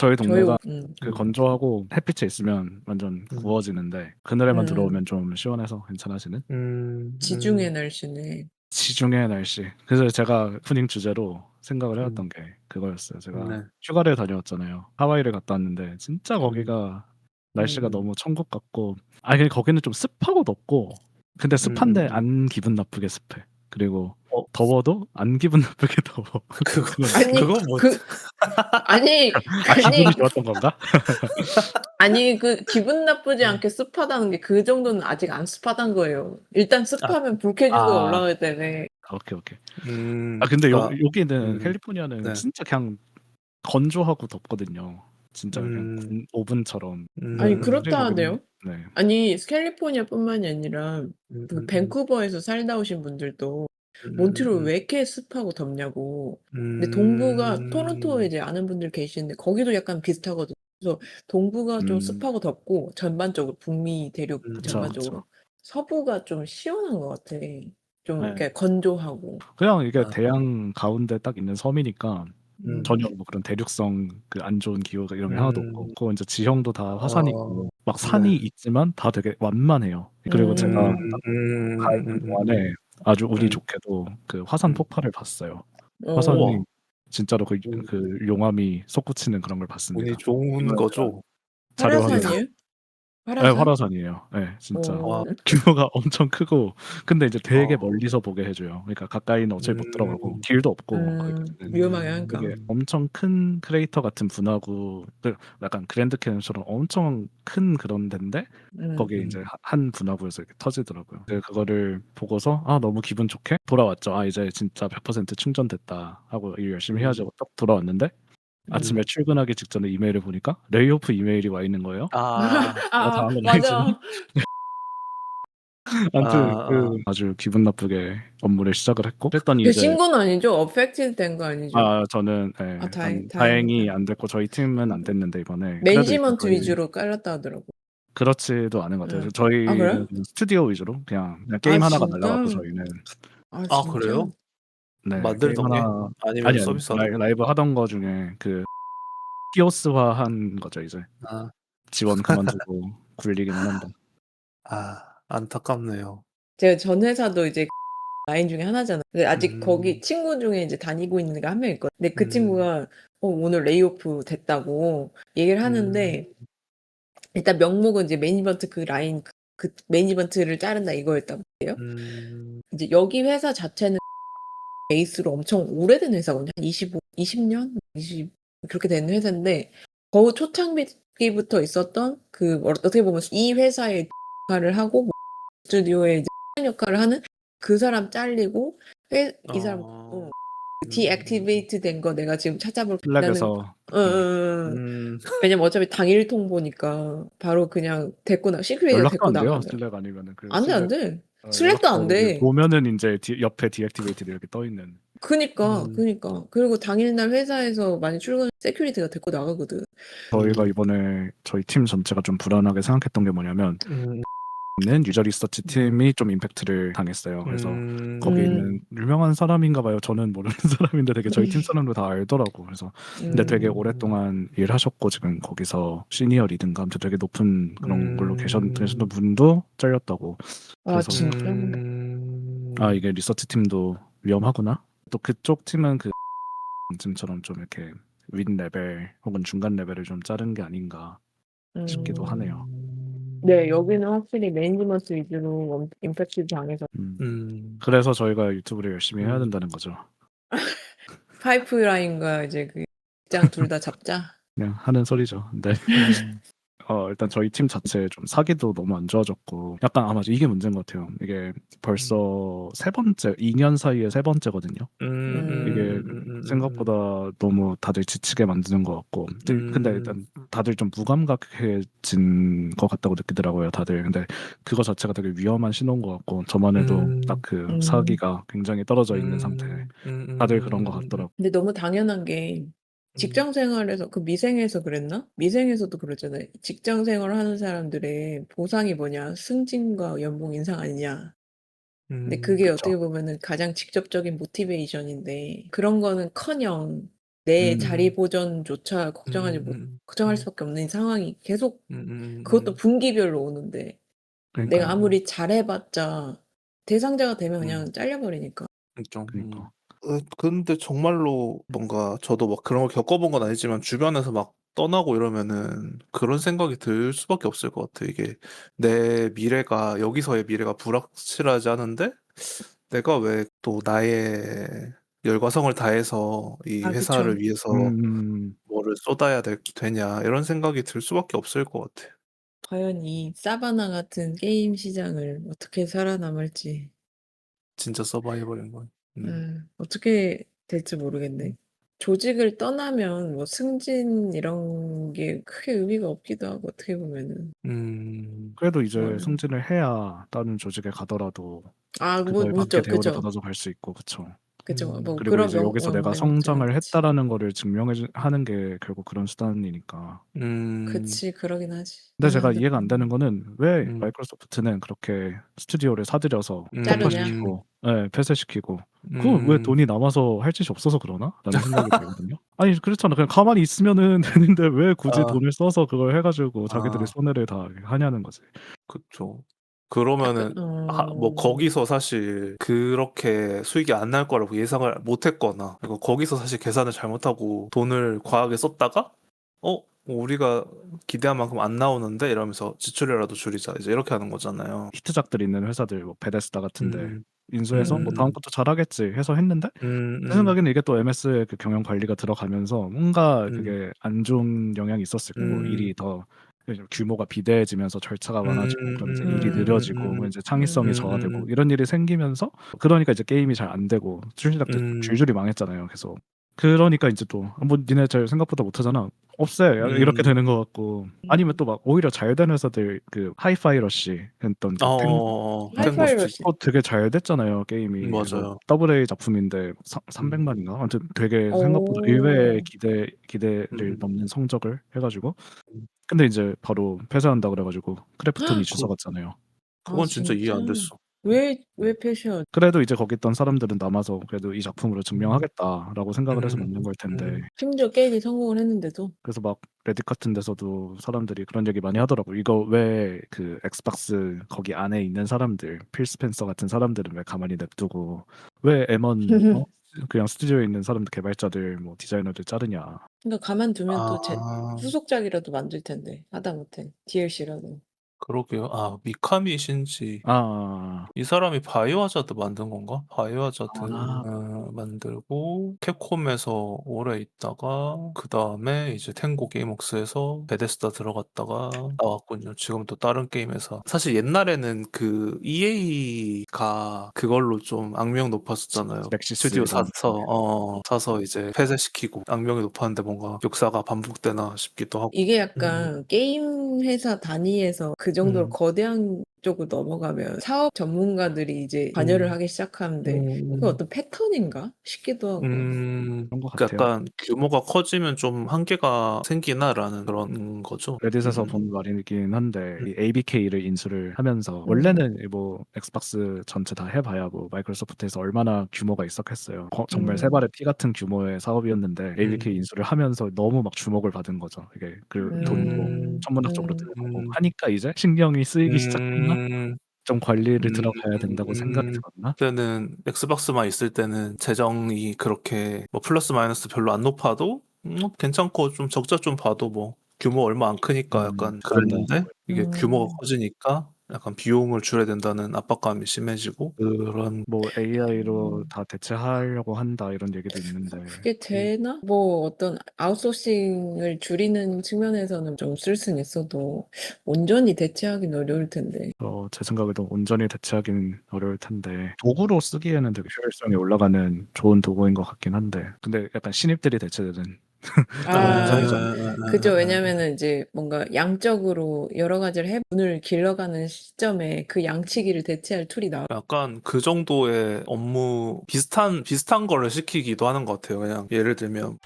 저희 저희 동네가 그 음. 건조하고 햇빛에 있으면 완전 음. 구워지는데 그늘에만 음. 들어오면 좀 시원해서 괜찮아지는 지중해 날씨네. 지중해 날씨. 그래서 제가 오프닝 주제로 생각을 음. 해왔던 게 그거였어요. 제가 네. 휴가를 다녀왔잖아요. 하와이를 갔다 왔는데 진짜 음. 거기가 날씨가 음. 너무 천국 같고 그냥 거기는 좀 습하고 덥고 근데 습한데 안 기분 나쁘게 습해. 그리고 더워도 안 기분 나쁘게 더워. 그거 그런 아니 느낌? 그건 뭐 아니 기분이 아니 좋았던 건가? 아니 그 기분 나쁘지 않게 습하다는 게 그 정도는 아직 안 습하단 거예요. 일단 습하면 불쾌지수가 아. 올라가기 때문에. 오케이. 음. 근데 그러니까 여기는 캘리포니아는 네. 진짜 그냥 건조하고 덥거든요. 진짜 그냥 음. 오븐처럼. 아니 확실히 그렇다 거기는 하네요. 네. 아니 캘리포니아뿐만이 아니라 그 음음음. 밴쿠버에서 살다 오신 분들도 몬트리올 음음음. 왜 이렇게 습하고 덥냐고. 근데 동부가 토론토에 음. 이제 아는 분들 계시는데 거기도 약간 비슷하거든요. 그래서 동부가 좀 습하고 덥고 전반적으로 북미 대륙 그쵸. 전반적으로 서부가 좀 시원한 것 같아. 좀 네. 이렇게 건조하고. 그냥 이게 아. 대양 가운데 딱 있는 섬이니까 전혀 뭐 그런 대륙성 그 안 좋은 기후가 이런 게 하나도 없고 그리고 인제 지형도 다 화산이고 막 산이 네. 있지만 다 되게 완만해요. 그리고 제가 딱 가 있는 동안에 아주 운이 좋게도 그 화산 폭발을 봤어요. 어. 화산이 진짜로 그 용암이 솟구치는 그런 걸 운이 봤습니다. 좋은 그거는 제가 거죠? 자료 확인을 활화산이에요? 예 활화산? 활화산이에요. 예 진짜. 와. 규모가 엄청 크고 근데 이제 되게 어. 멀리서 보게 해 줘요. 그러니까 가까이는 어차피 못 들어가고 길도 없고 거기까지는. 위험하게 하니까. 되게 엄청 큰 크레이터 같은 분화구 약간 그랜드 캐니언처럼 엄청 큰 그런 데인데 거기에 인제 한 분화구에서 이렇게 터지더라고요. 그거를 보고서 너무 기분 좋게 돌아왔죠. '아 이제 진짜 100% 충전됐다.' 하고 일 열심히 해야지 하고 딱 돌아왔는데 아침에 출근하기 직전에 이메일을 보니까 레이오프 이메일이 와 있는 거예요. 아. 제가 다 한 건 아니지만. 맞아. 아무튼 아아. 아주 기분 나쁘게 업무를 시작을 했고 그랬더니 그 이제 신고는 아니죠? 어펙티드 된 거 아니죠? 저는 아 다행히 다행이다. 안 됐고 저희 팀은 안 됐는데 이번에 그래도 이제 매니지먼트 저희 위주로 깔렸다 하더라고. 그렇지도 않은 것 같아요. 아 저희는 그래요? 스튜디오 위주로 그냥 아 게임 하나가 날라갔고 진짜? 저희는 아 아 진짜? 그래요? 네 게임 만들던 게? 하나 아니면 아니요. 서비스하던 게? 라이브 하던 거 중에 그 히오스화한 거죠 이제. 아. 지원 그만두고 굴리기는 한데. 아 안타깝네요. 제가 전 회사도 이제 라인 중에 하나잖아요. 근데 아직 거기 음. 친구 중에 이제 다니고 있는 애가 한 명 있거든요. 근데 그 음. 친구가 오늘 레이오프 됐다고 얘기를 음. 하는데 일단 명목은 이제 매니지먼트 그 라인 그 매니지먼트를 자른다 이거였단 말이에요. 음. 이제 여기 회사 자체는 베이스로 엄청 오래된 회사거든요. 한 20년? 20 그렇게 된 회사인데 초창기부터 있었던 그 어떻게 보면 이 회사의 역할을 하고 스튜디오의 이제 역할을 하는 그 사람 잘리고 이 사람 디액티베이트 된 거 내가 지금 찾아볼게. 나는 슬랙에서 왜냐면 어차피 당일 통보니까 바로 그냥 시큐리티가 연락도 데리고 안 돼요. 나가더라고. 슬랙 아니면은 그 안 돼, 안 슬랙 돼. 슬랙도 안 연락처 돼. 보면은 인제 옆에 디액티베이티드 이렇게 떠 있는. 그니까. 그리고 당일날 회사에서 많이 세큐리티가 데리고 나가거든. 저희가 이번에 저희 팀 전체가 좀 불안하게 생각했던 게 뭐냐면 있는 유저 리서치 팀이 좀 임팩트를 당했어요. 그래서 거기에 있는 유명한 사람인가 봐요. 저는 모르는 사람인데 되게 저희 팀 사람들 다 알더라고. 그래서 근데 되게 오랫동안 일하셨고 지금 거기서 시니어 리든가 아무튼 되게 높은 그런 걸로 계셨던 분도 잘렸다고. 아 그래서 진짜? 이게 리서치 팀도 위험하구나. 또 그쪽 팀은 그 팀처럼 좀 이렇게 윗 레벨 혹은 중간 레벨을 좀 자른 게 아닌가 싶기도 하네요. 네, 여기는 확실히 매니지먼트 위주로 임팩트 당해서 그래서 저희가 유튜브를 열심히 해야 된다는 거죠. 파이프라인과 이제 그 직장 둘 다 잡자. 그냥 하는 소리죠. 네. 일단 저희 팀 자체 좀 사기도 너무 안 좋아졌고 약간 맞아. 이게 문제인 것 같아요. 이게 벌써 세 번째 2년 사이에 세 번째거든요. 이게 생각보다 너무 다들 지치게 만드는 것 같고 근데 일단 다들 좀 무감각해진 것 같다고 느끼더라고요 다들. 근데 그거 자체가 되게 위험한 신호인 것 같고 저만 해도 딱 그 사기가 굉장히 떨어져 있는 상태에 다들 그런 것 같더라고요. 근데 너무 당연한 게 직장 생활에서 미생에서 그랬나? 미생에서도 그러잖아요. 직장 생활을 하는 사람들의 보상이 뭐냐? 승진과 연봉 인상 아니냐? 근데 그게 그쵸. 어떻게 보면은 가장 직접적인 모티베이션인데 그런 거는커녕 내 자리 음. 보전조차 걱정할 음. 수밖에 없는 상황이 계속 그것도 음음음음. 분기별로 오는데 내가 그러니까요. 아무리 잘해봤자 대상자가 되면 음. 그냥 잘려버리니까. 그죠. 그러니까. 근데 정말로 뭔가 저도 막 그런 걸 겪어본 건 아니지만 주변에서 막 떠나고 이러면은 그런 생각이 들 수밖에 없을 것 같아요. 이게 내 미래가 여기서의 미래가 불확실하지 않은데 내가 왜 또 나의 열과성을 다해서 이 아 그쵸. 회사를 위해서 음음. 뭐를 쏟아야 되냐 이런 생각이 들 수밖에 없을 것 같아요. 과연 이 사바나 같은 게임 시장을 어떻게 살아남을지 진짜 서바이벌인 건. 어떻게 될지 모르겠네. 음. 조직을 떠나면 뭐 승진 이런 게 크게 의미가 없기도 하고 어떻게 보면은. 음. 그래도 이제 뭘 승진을 해야 다른 조직에 가더라도 뭐 그거에 맞게 묻죠. 대우를 그죠. 받아서 갈 수 있고 그쵸. 그죠. 음. 뭐 그리고 그런 이제 여기서 내가 명목들은 성장을 그렇지. 했다라는 거를 증명해 주 하는 게 결국 그런 수단이니까. 음. 그치. 그러긴 하지. 근데 아 제가 근데 이해가 안 되는 거는 왜 음. 마이크로소프트는 그렇게 스튜디오를 사들여서 자르냐? 폐파시키고 예 폐쇄시키고 그거 왜 음. 돈이 남아서 할 짓이 없어서 그러나? 라는 생각이 들거든요. 아니 그렇잖아. 그냥 가만히 있으면은 되는데 왜 굳이 아. 돈을 써서 그걸 해 가지고 자기들이 아. 손해를 다 하냐는 거지. 그쵸. 약간 그러면은 뭐 거기서 사실 그렇게 수익이 안 날 거라고 예상을 못 했거나 그리고 거기서 사실 계산을 잘못하고 돈을 과하게 썼다가 뭐 우리가 기대한 만큼 안 나오는데 이러면서 지출이라도 줄이자 이제 이렇게 하는 거잖아요. 히트작들 있는 회사들 뭐 베데스다 같은 데 음. 인수해서 뭐 '다음 음음음. 것도 잘하겠지.' 해서 했는데 제 음음. 생각에는 이게 또 MS의 그 경영 관리가 들어가면서 뭔가 음. 그게 안 좋은 영향이 있었을 거고 음. 일이 더 규모가 비대해지면서 절차가 많아지고 그럼 이제 일이 느려지고 뭐 음음음음음. 인제 창의성이 저하되고 음음음. 이런 일이 생기면서 그러니까 이제 게임이 잘 안 되고 출시작들 음. 줄줄이 망했잖아요 계속. 그러니까 인제 또 "뭐 니네 잘 생각보다 못하잖아. 없애." 이렇게 음. 되는 것 같고 아니면 또 막 오히려 잘 된 회사들 그 하이파이 러시 했던 그 탱고 탱고 하이파이 스트리트. 러시 되게 잘 됐잖아요 게임이. 그래서 맞아요. AA 작품인데 300 음. 만인가? 아무튼 되게 생각보다 의외의 어. 기대를 음음. 넘는 성적을 해 가지고 음. 근데 인제 바로 폐쇄한다 그래 가지고 크래프톤 이슈 써갔잖아요. 아 그건 진짜 이해 진짜? 안 됐어. 왜 패션? 그래도 이제 거기 있던 사람들은 남아서 그래도 '이 작품으로 음. 증명하겠다.'라고 생각을 해서 음. 만든 걸 텐데 심지어 게임이 성공을 했는데도. 그래서 막 레딧 같은 데서도 사람들이 그런 얘기 많이 하더라고요. "이거 왜 그 엑스박스 거기 안에 있는 사람들 필 스펜서 같은 사람들은 왜 가만히 냅두고 왜 M1 그냥 스튜디오에 있는 사람들 개발자들 뭐 디자이너들 자르냐." 그러니까 가만두면 또 아. 후속작이라도 만들 텐데 하다못해 DLC라도. 그러게요. 미카미 신지 아. 이 사람이 바이오하자드 만든 건가? 바이오하자드 아. 만들고 캡콤에서 오래 있다가 그다음에 이제 탱고 게임웍스에서 베데스다 들어갔다가 나왔군요. 지금 또 다른 게임 회사. 사실 옛날에는 그 EA가 그걸로 좀 악명 높았었잖아요. 넥시스 스튜디오 이런 사서 이제 폐쇄시키고 악명이 높았는데 뭔가 역사가 반복되나 싶기도 하고. 이게 음. 약간 게임 회사 단위에서 그 정도로 음. 거대한 쪽으로 넘어가면 사업 전문가들이 이제 관여를 음. 하기 시작하는데 그게 음. 어떤 패턴인가 싶기도 하고. 그런 것 그 같아요. 약간 '규모가 커지면 좀 한계가 생기나?'라는 그런 거죠. 레딧에서 음. 본 말이긴 한데 음. 이 ABK를 인수를 하면서 음. 원래는 뭐 엑스박스 전체 다 해 봐야 뭐 마이크로소프트에서 얼마나 규모가 있었겠어요. 정말 세 음. 발의 피 같은 규모의 사업이었는데 ABK 음. 인수를 하면서 너무 막 주목을 받은 거죠. 이게 그 돈도 음. 천문학적으로 음. 드는 거고 음. 하니까 이제 신경이 쓰이기 시작했나? 음. 좀 관리를 들어가야 된다고 생각이 음. 들었나? 그때는 엑스박스만 있을 때는 재정이 그렇게 뭐 플러스 마이너스 별로 안 높아도 괜찮고 좀 적자 좀 봐도 뭐 규모 얼마 안 크니까 약간 그런다는 그랬는데 이게 규모가 음. 커지니까 약간 비용을 줄여야 된다는 압박감이 심해지고 그런 뭐 "AI로 음. 다 대체하려고 한다." 이런 얘기도 있는데 그게 음. 되나? 뭐 어떤 아웃소싱을 줄이는 측면에서는 좀 쓸 수는 있어도 온전히 대체하긴 어려울 텐데. 제 생각에도 온전히 대체하기는 어려울 텐데 도구로 쓰기에는 되게 효율성이 올라가는 좋은 도구인 것 같긴 한데 근데 약간 신입들이 대체되는 그런 현상이잖아요. 아 그죠. 왜냐면은 이제 뭔가 양적으로 여러 가지를 문을 길러가는 시점에 그 양치기를 대체할 툴이 나와. 약간 그 정도의 업무 비슷한 거를 시키기도 하는 것 같아요. 그냥 예를 들면